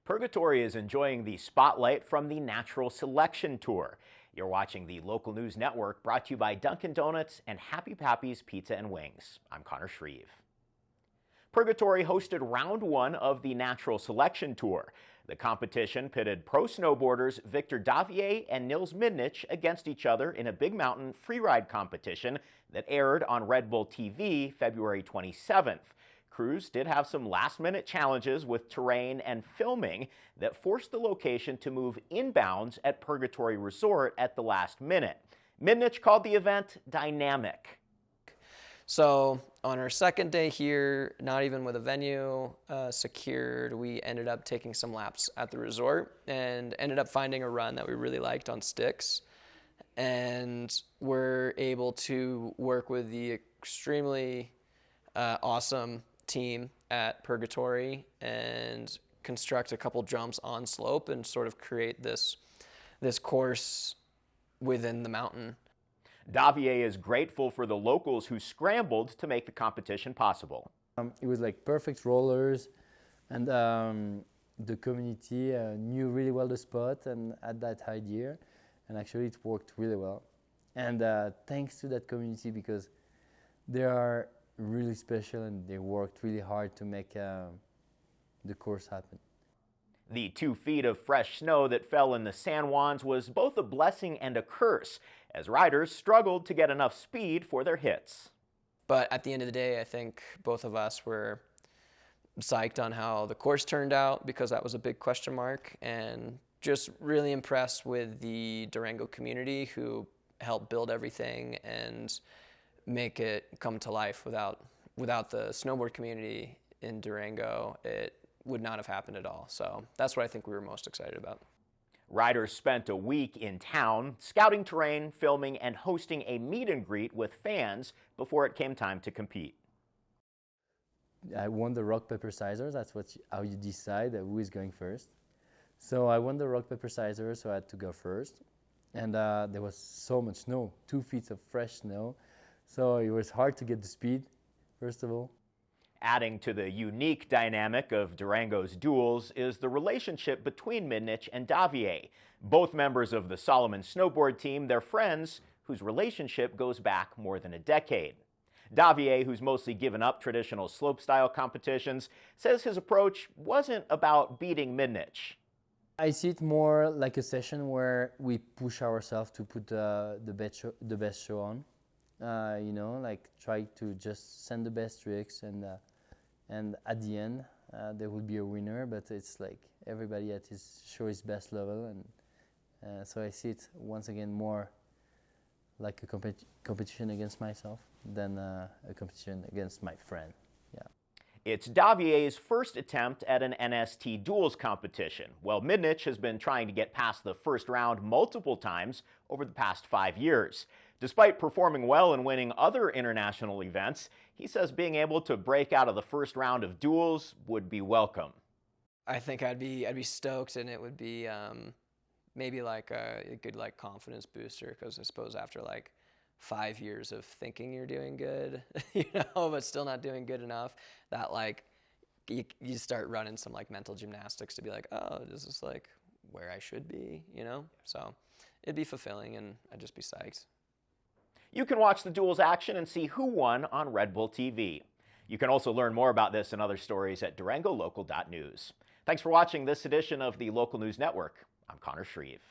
Purgatory is enjoying the spotlight from the Natural Selection Tour. You're watching the Local News Network, brought to you by Dunkin' Donuts and Happy Pappy's Pizza and Wings. I'm Connor Shreve. Purgatory hosted round one of the Natural Selection Tour. The competition pitted pro snowboarders Victor Davier and Nils Midnich against each other in a big mountain freeride competition that aired on Red Bull TV February 27th. Crews did have some last-minute challenges with terrain and filming that forced the location to move inbounds at Purgatory Resort at the last minute. Midnich called the event dynamic. So on our second day here, not even with a venue secured, we ended up taking some laps at the resort and ended up finding a run that we really liked on sticks. And we're able to work with the extremely awesome team at Purgatory and construct a couple jumps on slope and sort of create this course within the mountain. Davier is grateful for the locals who scrambled to make the competition possible. It was like perfect rollers, and the community knew really well the spot and had that idea, and actually it worked really well. And thanks to that community, because they are really special and they worked really hard to make the course happen. The 2 feet of fresh snow that fell in the San Juans was both a blessing and a curse, as riders struggled to get enough speed for their hits. But at the end of the day, I think both of us were psyched on how the course turned out, because that was a big question mark, and just really impressed with the Durango community who helped build everything and make it come to life. Without the snowboard community in Durango, it would not have happened at all. So that's what I think we were most excited about. Riders spent a week in town, scouting terrain, filming, and hosting a meet and greet with fans before it came time to compete. I won the rock, paper, scissors. That's how you decide who is going first. So I won the rock, paper, scissors, so I had to go first. And there was so much snow, 2 feet of fresh snow. So it was hard to get the speed, first of all. Adding to the unique dynamic of Durango's duels is the relationship between Midnich and Davier. Both members of the Solomon snowboard team, they're friends whose relationship goes back more than a decade. Davier, who's mostly given up traditional slopestyle competitions, says his approach wasn't about beating Midnich. I see it more like a session where we push ourselves to put the best show on. You know, like try to just send the best tricks, and at the end there will be a winner, but it's like everybody at his show his best level, and so I see it once again more like a competition against myself than a competition against my friend. Yeah. It's Davier's first attempt at an NST duels competition, while Midnich has been trying to get past the first round multiple times over the past 5 years. Despite performing well and winning other international events, he says being able to break out of the first round of duels would be welcome. I think I'd be stoked, and it would be maybe like a good confidence booster, because I suppose after 5 years of thinking you're doing good, but still not doing good enough, that you start running some mental gymnastics to be like, oh, this is where I should be, So it'd be fulfilling, and I'd just be psyched. You can watch the duels action and see who won on Red Bull TV. You can also learn more about this and other stories at durangolocal.news. Thanks for watching this edition of the Local News Network. I'm Connor Shreve.